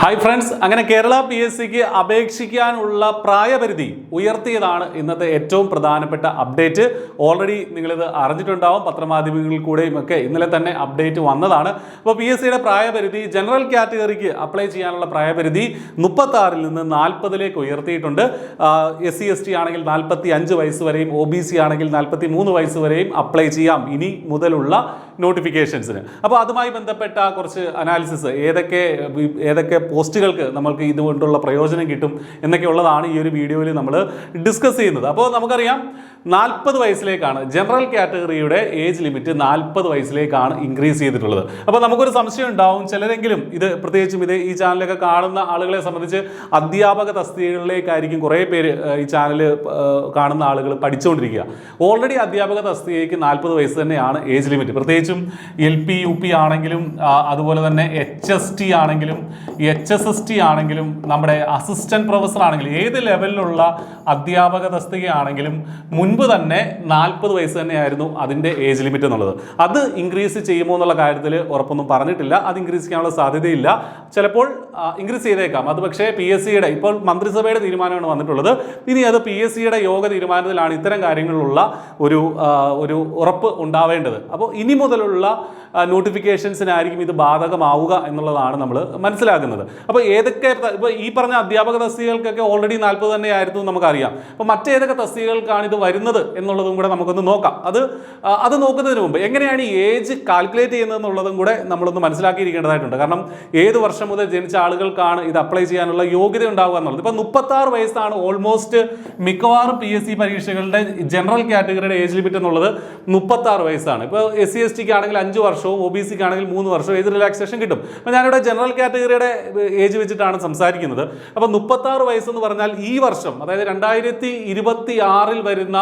Hi friends, അങ്ങനെ കേരള PSCക്ക് അപേക്ഷിക്കാനുള്ള പ്രായപരിധി ഉയർത്തിയതാണ് ഇന്നത്തെ ഏറ്റവും പ്രധാനപ്പെട്ട അപ്ഡേറ്റ്. ഓൾറെഡി നിങ്ങളിത് അറിഞ്ഞിട്ടുണ്ടാവും, പത്രമാധ്യമങ്ങളിൽ കൂടെയും ഒക്കെ ഇന്നലെ തന്നെ അപ്ഡേറ്റ് വന്നതാണ്. അപ്പോൾ PSCയുടെ പ്രായപരിധി ജനറൽ കാറ്റഗറിക്ക് അപ്ലൈ ചെയ്യാനുള്ള പ്രായപരിധി 36-ൽ നിന്ന് 40-ലേക്ക് ഉയർത്തിയിട്ടുണ്ട്. SC ST ആണെങ്കിൽ 45 വയസ്സ് വരെയും OBC ആണെങ്കിൽ 43 വയസ്സ് വരെയും അപ്ലൈ ചെയ്യാം ഇനി മുതലുള്ള നോട്ടിഫിക്കേഷൻസിന്. അപ്പോൾ അതുമായി ബന്ധപ്പെട്ട കുറച്ച് അനാലിസിസ്, ഏതൊക്കെ പോസ്റ്റുകൾക്ക് നമ്മൾക്ക് ഇതുകൊണ്ടുള്ള പ്രയോജനം കിട്ടും എന്നൊക്കെയുള്ളതാണ് ഈ ഒരു വീഡിയോയിൽ നമ്മൾ ഡിസ്കസ് ചെയ്യുന്നത്. അപ്പോൾ നമുക്കറിയാം 40 വയസ്സിലേക്കാണ് ജനറൽ കാറ്റഗറിയുടെ ഏജ് ലിമിറ്റ് 40 വയസ്സിലേക്കാണ് ഇൻക്രീസ് ചെയ്തിട്ടുള്ളത്. അപ്പോൾ നമുക്കൊരു സംശയം ഉണ്ടാവും, ചിലരെങ്കിലും പ്രത്യേകിച്ചും ഈ ചാനലൊക്കെ കാണുന്ന ആളുകളെ സംബന്ധിച്ച് അധ്യാപക തസ്തികകളിലേക്കായിരിക്കും കുറേ പേര് ഈ ചാനൽ കാണുന്ന ആളുകൾ പഠിച്ചുകൊണ്ടിരിക്കുക. ഓൾറെഡി അധ്യാപക തസ്തികയ്ക്ക് 40 വയസ്സ് തന്നെയാണ് ഏജ് ലിമിറ്റ്. പ്രത്യേകിച്ചും LP UP ആണെങ്കിലും അതുപോലെ തന്നെ HST ആണെങ്കിലും HSST ആണെങ്കിലും നമ്മുടെ അസിസ്റ്റന്റ് പ്രൊഫസർ ആണെങ്കിലും ഏത് ലെവലിലുള്ള അധ്യാപക തസ്തികയാണെങ്കിലും മുൻപ് തന്നെ 40 വയസ്സ് തന്നെയായിരുന്നു അതിൻ്റെ ഏജ് ലിമിറ്റ് എന്നുള്ളത്. അത് ഇൻക്രീസ് ചെയ്യുമോ എന്നുള്ള കാര്യത്തിൽ ഉറപ്പൊന്നും പറഞ്ഞിട്ടില്ല. അത് ഇൻക്രീസ് ചെയ്യാനുള്ള സാധ്യതയില്ല. ചിലപ്പോൾ ഇൻക്രീസ് ചെയ്തേക്കാം. അത് പക്ഷേ PSCയുടെ ഇപ്പോൾ മന്ത്രിസഭയുടെ തീരുമാനമാണ് വന്നിട്ടുള്ളത്. ഇനി അത് PSCയുടെ യോഗ തീരുമാനത്തിലാണ് ഇത്തരം കാര്യങ്ങളിലുള്ള ഒരു ഉറപ്പ് ഉണ്ടാവേണ്ടത്. അപ്പോൾ ഇനി മുതലുള്ള നോട്ടിഫിക്കേഷൻസിനായിരിക്കും ഇത് ബാധകമാവുക എന്നുള്ളതാണ് നമ്മൾ മനസ്സിലാക്കുന്നത്. അപ്പോൾ ഇപ്പോൾ ഈ പറഞ്ഞ അധ്യാപക തസ്തികകൾക്കൊക്കെ ഓൾറെഡി 40 തന്നെയായിരുന്നു നമുക്കറിയാം. അപ്പോൾ മറ്റേതൊക്കെ തസ്തികകൾക്കാണ് ഇത് വരുന്നത് എന്നുള്ളതും കൂടെ നമുക്കൊന്ന് നോക്കാം. അത് നോക്കുന്നതിന് മുമ്പ് എങ്ങനെയാണ് ഈ ഏജ് കാൽക്കുലേറ്റ് ചെയ്യുന്നത് എന്നുള്ളതും കൂടെ നമ്മളൊന്ന് മനസ്സിലാക്കിയിരിക്കേണ്ടതായിട്ടുണ്ട്. കാരണം ഏത് വർഷം മുതൽ ജനിച്ച ആളുകൾക്കാണ് ഇത് അപ്ലൈ ചെയ്യാനുള്ള യോഗ്യത ഉണ്ടാവുക എന്നുള്ളത്. ഇപ്പോൾ 36 വയസ്സാണ് ഓൾമോസ്റ്റ് മിക്കവാറും PSC പരീക്ഷകളുടെ ജനറൽ കാറ്റഗറിയുടെ ഏജ് ലിമിറ്റ് എന്നുള്ളത് 36 വയസ്സാണ്. ഇപ്പോൾ SC STക്ക് ആണെങ്കിൽ 5 വർഷവും OBCക്ക് ആണെങ്കിൽ 3 വർഷവും ഏജ് റിലാക്സേഷൻ കിട്ടും. അപ്പോൾ ഞാനിവിടെ ജനറൽ കാറ്റഗറിയുടെ ഏജ് വെച്ചിട്ടാണ് സംസാരിക്കുന്നത്. അപ്പോൾ 36 വയസ്സെന്ന് പറഞ്ഞാൽ ഈ വർഷം, അതായത് 2026-ൽ വരുന്ന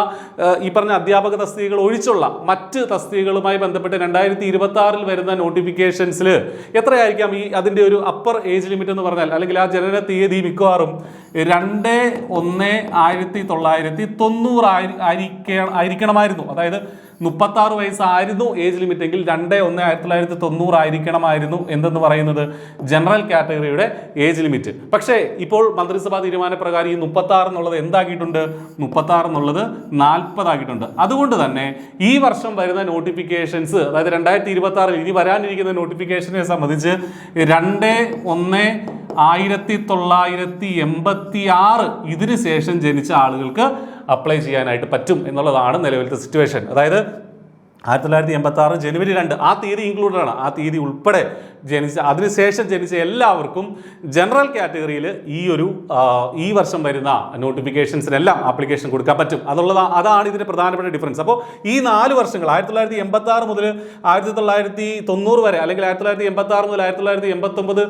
ഈ പറഞ്ഞ അധ്യാപക തസ്തികകൾ ഒഴിച്ചുള്ള മറ്റ് തസ്തികകളുമായി ബന്ധപ്പെട്ട് 2026-ൽ വരുന്ന നോട്ടിഫിക്കേഷൻസിൽ എത്രയായിരിക്കാം അതിൻ്റെ ഒരു അപ്പർ ഏജ് ലിമിറ്റ് എന്ന് പറഞ്ഞാൽ, അല്ലെങ്കിൽ ആ ജനന തീയതി മിക്കവാറും 2/1/1990 ആയിരിക്കണമായിരുന്നു. അതായത് 36 വയസ്സായിരുന്നു ഏജ് ലിമിറ്റ് എങ്കിൽ 2/1/1990 ആയിരിക്കണമായിരുന്നു എന്തെന്ന് പറയുന്നത് ജനറൽ കാറ്റഗറിയുടെ ഏജ് ലിമിറ്റ്. പക്ഷേ ഇപ്പോൾ മന്ത്രിസഭാ തീരുമാനപ്രകാരം ഈ 36 എന്നുള്ളത് എന്താക്കിയിട്ടുണ്ട്? 36 എന്നുള്ളത് 40 ആക്കിയിട്ടുണ്ട്. അതുകൊണ്ട് തന്നെ ഈ വർഷം വരുന്ന നോട്ടിഫിക്കേഷൻസ്, അതായത് 2026-ൽ ഇനി വരാനിരിക്കുന്ന നോട്ടിഫിക്കേഷനെ സംബന്ധിച്ച് 2/1/1986 ഇതിന് ശേഷം ജനിച്ച ആളുകൾക്ക് അപ്ലൈ ചെയ്യാനായിട്ട് പറ്റും എന്നുള്ളതാണ് നിലവിലത്തെ സിറ്റുവേഷൻ. അതായത് 1986 ജനുവരി 2 ആ തീയതി ഇൻക്ലൂഡഡ് ആണ്. ആ തീയതി ഉൾപ്പെടെ അതിനുശേഷം ജനിച്ച എല്ലാവർക്കും ജനറൽ കാറ്റഗറിയിൽ ഈ വർഷം വരുന്ന നോട്ടിഫിക്കേഷൻസിനെല്ലാം ആപ്ലിക്കേഷൻ കൊടുക്കാൻ പറ്റും. അതാണ് ഇതിന്റെ പ്രധാനപ്പെട്ട ഡിഫറൻസ്. അപ്പോൾ ഈ 4 വർഷങ്ങൾ 1986 മുതൽ 1990 വരെ, അല്ലെങ്കിൽ 1986 മുതൽ 1989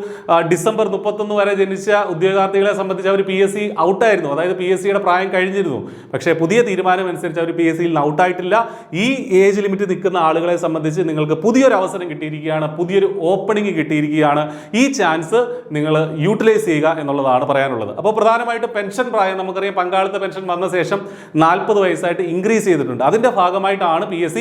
ഡിസംബർ 31 വരെ ജനിച്ച ഉദ്യോഗാർത്ഥികളെ സംബന്ധിച്ച് അവർ PSC ഔട്ടായിരുന്നു. അതായത് PSCയുടെ പ്രായം കഴിഞ്ഞിരുന്നു. പക്ഷേ പുതിയ തീരുമാനം അനുസരിച്ച് അവർ PSCയിൽ ഔട്ടായിട്ടില്ല. ഈ ഏജ് ലിമിറ്റ് നിൽക്കുന്ന ആളുകളെ സംബന്ധിച്ച് നിങ്ങൾക്ക് പുതിയൊരു അവസരം കിട്ടിയിരിക്കുകയാണ്, പുതിയൊരു ഓപ്പണിംഗ് കിട്ടിയിരിക്കുകയാണ്. ഈ ചാൻസ് നിങ്ങൾ യൂട്ടിലൈസ് ചെയ്യുക എന്നുള്ളതാണ് പറയാനുള്ളത്. അപ്പോൾ പ്രധാനമായിട്ട് പെൻഷൻ പ്രായം നമുക്കറിയാം, പങ്കാളിത്ത പെൻഷൻ വന്ന ശേഷം 40 വയസ്സായിട്ട് ഇൻക്രീസ് ചെയ്തിട്ടുണ്ട്. അതിന്റെ ഭാഗമായിട്ടാണ് PSC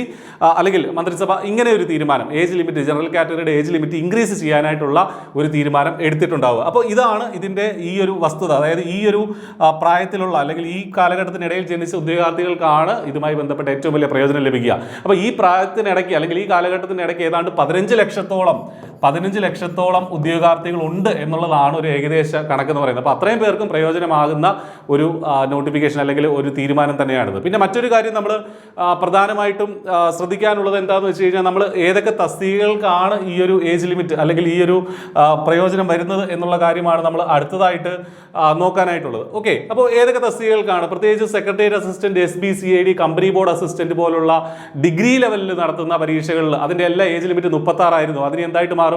അല്ലെങ്കിൽ മന്ത്രിസഭ ഇങ്ങനെ ഒരു തീരുമാനം, ഏജ് ലിമിറ്റ് ജനറൽ കാറ്റഗറിയുടെ ഏജ് ലിമിറ്റ് ഇൻക്രീസ് ചെയ്യാനായിട്ടുള്ള ഒരു തീരുമാനം എടുത്തിട്ടുണ്ടാവുക. അപ്പോൾ ഇതാണ് ഇതിന്റെ ഈ ഒരു വസ്തുത. അതായത് ഈ ഒരു പ്രായത്തിലുള്ള അല്ലെങ്കിൽ ഈ കാലഘട്ടത്തിനിടയിൽ ജനിച്ച ഉദ്യോഗാർത്ഥികൾക്കാണ് ഇതുമായി ബന്ധപ്പെട്ട ഏറ്റവും വലിയ പ്രയോജനം ലഭിക്കുക. അപ്പോൾ ഈ പ്രായത്തിനിടയ്ക്ക് അല്ലെങ്കിൽ ഈ കാലഘട്ടത്തിനിടയ്ക്ക് ഏതാണ്ട് 15 ലക്ഷത്തോളം ഉദ്യോഗാർത്ഥികൾ ഉണ്ട് എന്നുള്ളതാണ് ഒരു ഏകദേശ കണക്കെന്ന് പറയുന്നത്. അപ്പോൾ അത്രയും പേർക്കും പ്രയോജനമാകുന്ന ഒരു നോട്ടിഫിക്കേഷൻ അല്ലെങ്കിൽ ഒരു തീരുമാനം തന്നെയാണിത്. പിന്നെ മറ്റൊരു കാര്യം നമ്മൾ പ്രധാനമായിട്ടും ശ്രദ്ധിക്കാനുള്ളത് എന്താണെന്ന് വെച്ച് കഴിഞ്ഞാൽ, നമ്മൾ ഏതൊക്കെ തസ്തികകൾക്കാണ് ഈ ഒരു ഏജ് ലിമിറ്റ് അല്ലെങ്കിൽ ഈ ഒരു പ്രയോജനം വരുന്നത് എന്നുള്ള കാര്യമാണ് നമ്മൾ അടുത്തതായിട്ട് നോക്കാനായിട്ടുള്ളത്. ഓക്കെ, അപ്പോൾ ഏതൊക്കെ തസ്തികകൾക്കാണ്? പ്രത്യേകിച്ച് secretariat assistant, SBCID, company board assistant പോലുള്ള ഡിഗ്രി ലെവലിൽ നടത്തുന്ന പരീക്ഷകളിൽ അതിൻ്റെ എല്ലാ ഏജ് ലിമിറ്റ് 36 ആയിരുന്നു. അതിന് എന്തായിട്ട് മാറും?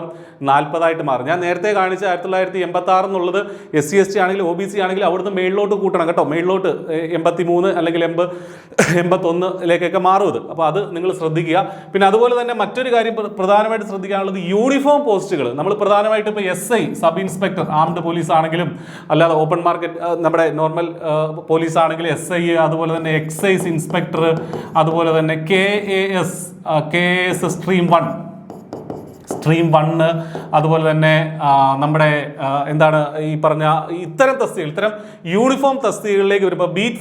40 ആയിട്ട് മാറും. ഞാൻ നേരത്തെ കാണിച്ച 1986 എന്നുള്ളത് SC ST ആണെങ്കിലും OBC ആണെങ്കിലും അവിടുന്ന് മേളിലോട്ട് കൂട്ടണം കേട്ടോ. മേളിലോട്ട് 83 അല്ലെങ്കിൽ 81-ലേക്കൊക്കെ മാറും ഇത്. അപ്പോൾ അത് നിങ്ങൾ ശ്രദ്ധിക്കുക. പിന്നെ അതുപോലെ തന്നെ മറ്റൊരു കാര്യം പ്രധാനമായിട്ട് ശ്രദ്ധിക്കാനുള്ളത് യൂണിഫോം പോസ്റ്റുകൾ. നമ്മൾ പ്രധാനമായിട്ടും ഇപ്പോൾ SI sub inspector, armed police ആണെങ്കിലും അല്ലാതെ ഓപ്പൺ മാർക്കറ്റ് നമ്മുടെ നോർമൽ പോലീസ് ആണെങ്കിൽ SI, അതുപോലെ തന്നെ എക്സൈസ് ഇൻസ്പെക്ടർ, അതുപോലെ തന്നെ KAS സ്ട്രീം 1 സ്ട്രീം 1, അതുപോലെ തന്നെ നമ്മുടെ എന്താണ് ഈ പറഞ്ഞ ഇത്തരം തസ്തികൾ, ഇത്തരം യൂണിഫോം തസ്തികകളിലേക്ക് വരുമ്പോൾ ബീറ്റ്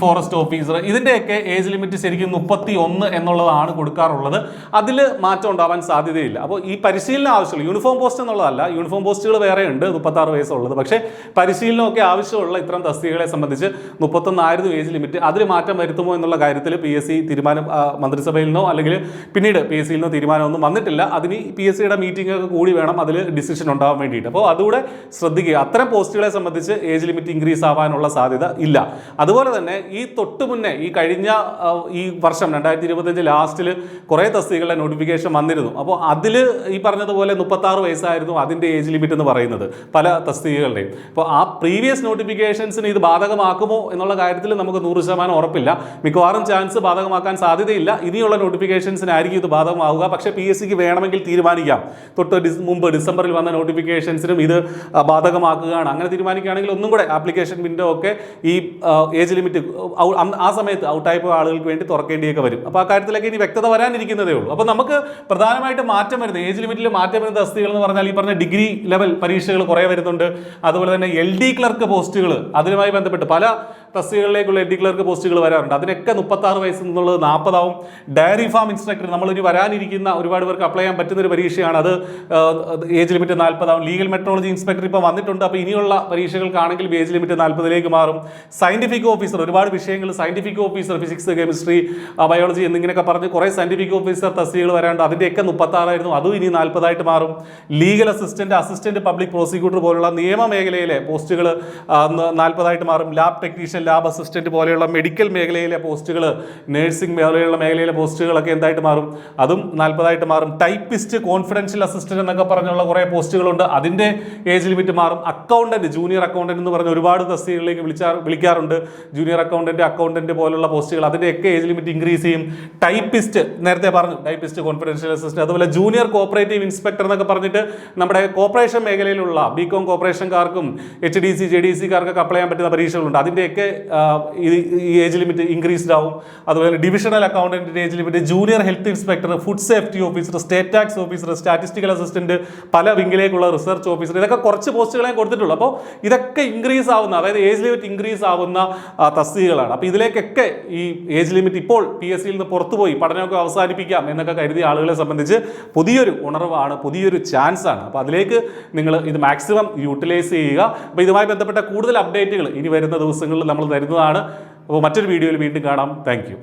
ഫോറസ്റ്റ് ഓഫീസർ ഇതിൻ്റെയൊക്കെ ഏജ് ലിമിറ്റ് ശരിക്കും 31 എന്നുള്ളതാണ് കൊടുക്കാറുള്ളത്. അതിൽ മാറ്റം ഉണ്ടാവാൻ സാധ്യതയില്ല. അപ്പോൾ ഈ പരിശീലനം ആവശ്യമുള്ള യൂണിഫോം പോസ്റ്റ് എന്നുള്ളതല്ല, യൂണിഫോം പോസ്റ്റുകൾ വേറെ ഉണ്ട് 36 വയസ്സുള്ളത്. പക്ഷേ പരിശീലനമൊക്കെ ആവശ്യമുള്ള ഇത്തരം തസ്തികകളെ സംബന്ധിച്ച് 31 ഏജ് ലിമിറ്റ്, അതിൽ മാറ്റം വരുത്തുമോ എന്നുള്ള കാര്യത്തിൽ PSC തീരുമാനം മന്ത്രിസഭയിൽ നിന്നോ അല്ലെങ്കിൽ പിന്നീട് PSC യിൽ നിന്നോ തീരുമാനമൊന്നും വന്നിട്ടില്ല. അതിന് PSCയുടെ മീറ്റിംഗ് ഒക്കെ കൂടി വേണം അതിൽ ഡിസിഷൻ ഉണ്ടാവാൻ വേണ്ടിയിട്ട്. അപ്പോൾ അതുകൂടെ ശ്രദ്ധിക്കുക. അത്തരം പോസ്റ്റുകളെ സംബന്ധിച്ച് ഏജ് ലിമിറ്റ് ഇൻക്രീസ് ആവാനുള്ള സാധ്യത ഇല്ല. അതുപോലെ തന്നെ ഈ തൊട്ട് മുന്നേ ഈ കഴിഞ്ഞ ഈ വർഷം 2025 ലാസ്റ്റിൽ കുറേ തസ്തികകളുടെ നോട്ടിഫിക്കേഷൻ വന്നിരുന്നു. അപ്പോൾ അതിൽ ഈ പറഞ്ഞതുപോലെ 36 വയസ്സായിരുന്നു അതിൻ്റെ ഏജ് ലിമിറ്റ് എന്ന് പറയുന്നത് പല തസ്തികകളുടെയും. അപ്പോൾ ആ പ്രീവിയസ് നോട്ടിഫിക്കേഷൻസിന് ഇത് ബാധകമാക്കുമോ എന്നുള്ള കാര്യത്തിൽ നമുക്ക് 100% ഉറപ്പില്ല. മിക്കവാറും ചാൻസ് ബാധകമാക്കാൻ സാധ്യതയില്ല. ഇനിയുള്ള നോട്ടിഫിക്കേഷൻസിനായിരിക്കും ഇത് ബാധകമാവുക. പക്ഷേ PSCക്ക് വേണമെങ്കിൽ തീരുമാനിക്കാം മുമ്പ് ഡിസംബറിൽ വന്ന നോട്ടിഫിക്കേഷൻസിനും ഇത് ബാധകമാക്കുകയാണ്. അങ്ങനെ തീരുമാനിക്കുകയാണെങ്കിൽ ഒന്നും കൂടെ ആപ്ലിക്കേഷൻ വിൻഡോ ഒക്കെ ഈ ഏജ് ലിമിറ്റ് ആ സമയത്ത് ഔട്ടായി പോയ ആളുകൾക്ക് വേണ്ടി തുറക്കേണ്ടിയൊക്കെ വരും. അപ്പോൾ ആ കാര്യത്തിലേക്ക് ഇനി വ്യക്തത വരാനിരിക്കുന്നതേ ഉള്ളൂ. അപ്പോൾ നമുക്ക് പ്രധാനമായിട്ട് മാറ്റം വരുന്നത് ഏജ് ലിമിറ്റിൽ മാറ്റം വരുന്ന തസ്തികൾ എന്ന് പറഞ്ഞാൽ ഈ പറഞ്ഞ ഡിഗ്രി ലെവൽ പരീക്ഷകൾ കുറേ വരുന്നുണ്ട്. അതുപോലെ തന്നെ LD ക്ലർക്ക് പോസ്റ്റുകൾ, അതിനുമായി ബന്ധപ്പെട്ട് പല തസ്തികകളിലേക്കുള്ള LD ക്ലർക്ക് പോസ്റ്റുകൾ വരാറുണ്ട്. അതിനൊക്കെ 36 വയസ്സ് എന്നുള്ളത് 40 ആവും. ഡയറി ഫാം ഇൻസ്ട്രക്ടർ നമ്മളൊരു വരാനിരിക്കുന്ന ഒരുപാട് പേർക്ക് അപ്ലൈ ചെയ്യാൻ പറ്റുന്ന ഒരു പരീക്ഷയാണ്. അത് ഏജ് ലിമിറ്റ് 40 ആവും. ലീഗൽ മെട്രോളജി ഇൻസ്പെക്ടർ ഇപ്പോൾ വന്നിട്ടുണ്ട്. അപ്പോൾ ഇനിയുള്ള പരീക്ഷകൾക്കാണെങ്കിൽ ഏജ് ലിമിറ്റ് 40 മാറും. സയന്റിഫിക് ഓഫീസർ, ഒരുപാട് വിഷയങ്ങൾ scientific officer, physics, chemistry, biology എന്നിങ്ങനെയൊക്കെ പറഞ്ഞ് കുറേ സയന്റിഫിക് ഓഫീസർ തസ്തികകൾ വരാണ്ട്. അതിൻ്റെയൊക്കെ 36 ആയിരുന്നു. അതും ഇനി 40 മാറും. ലീഗൽ അസിസ്റ്റന്റ് പബ്ലിക് പ്രോസിക്യൂട്ടർ പോലുള്ള നിയമ മേഖലയിലെ പോസ്റ്റുകൾ 40 മാറും. ലാബ് ടെക്നീഷ്യൻ, ലാബ് അസിസ്റ്റന്റ് പോലെയുള്ള മെഡിക്കൽ മേഖലയിലെ പോസ്റ്റുകൾ, നഴ്സിംഗ് പോലെയുള്ള മേഖലയിലെ പോസ്റ്റുകളൊക്കെ എന്തായിട്ട് മാറും? അതും 40 മാറും. ടൈപ്പിസ്റ്റ്, കോൺഫിഡൻഷ്യൽ അസിസ്റ്റന്റ് എന്നൊക്കെ പറഞ്ഞുള്ള കുറേ പോസ്റ്റുകളുണ്ട്. അതിൻ്റെ ഏജ് ലിമിറ്റ് മാറും. അക്കൗണ്ടന്റ്, ജൂനിയർ അക്കൗണ്ടന്റ് എന്ന് പറഞ്ഞ ഒരുപാട് തസ്തികകളിലേക്ക് വിളിക്കാറുണ്ട്. ജൂനിയർ അക്കൗണ്ടന്റ് പോലുള്ള പോസ്റ്റുകൾ, അതിൻ്റെയൊക്കെ ഏജ് ലിമിറ്റ് ഇൻക്രീസ് ചെയ്യും. ടൈപ്പിസ്റ്റ് നേരത്തെ പറഞ്ഞു, ടൈപ്പിസ്റ്റ്, കോൺഫിഡൻഷ്യൽ അസിസ്റ്റന്റ്. അതുപോലെ ജൂനിയർ കോപ്പറേറ്റീവ് ഇൻസ്പെക്ടർ എന്നൊക്കെ പറഞ്ഞിട്ട് നമ്മുടെ കോർപ്പറേഷൻ മേഖലയിലുള്ള BCom കോർപ്പറേഷൻകാർക്കും HDC JDCക്കാർക്കൊക്കെ അപ്ലൈ ചെയ്യാൻ പറ്റുന്ന പരീക്ഷകളുണ്ട്. അതിൻ്റെയൊക്കെ ഈ ഏജ് ലിമിറ്റ് ഇൻക്രീസ്ഡ് ആവും. അതുപോലെ divisional accountant age limit, junior health inspector, food safety officer, state tax officer, statistical assistant, പല വിംഗിലേക്കുള്ള റിസർച്ച് ഓഫീസർ, ഇതൊക്കെ കുറച്ച് പോസ്റ്റുകളെ കൊടുത്തിട്ടുള്ളൂ. അപ്പോൾ ഇതൊക്കെ ഇൻക്രീസ് ആവുന്ന, അതായത് ഏജ് ലിമിറ്റ് ഇൻക്രീസ് ആവുന്ന തസ്തികകളാണ്. അപ്പോൾ ഇതിലേക്കൊക്കെ ഈ ഏജ് ലിമിറ്റ് ഇപ്പോൾ PSC യിൽ നിന്ന് പുറത്തുപോയി പഠനമൊക്കെ അവസാനിപ്പിക്കാം എന്നൊക്കെ കരുതിയ ആളുകളെ സംബന്ധിച്ച് പുതിയൊരു ഉണർവാണ്, പുതിയൊരു ചാൻസ് ആണ്. അപ്പോൾ അതിലേക്ക് നിങ്ങൾ ഇത് മാക്സിമം യൂട്ടിലൈസ് ചെയ്യുക. അപ്പോൾ ഇതുമായി ബന്ധപ്പെട്ട കൂടുതൽ അപ്ഡേറ്റുകൾ ഇനി വരുന്ന ദിവസങ്ങളിൽ നമ്മൾ തരുന്നതാണ്. അപ്പോൾ മറ്റൊരു വീഡിയോയിൽ വീണ്ടും കാണാം. Thank you.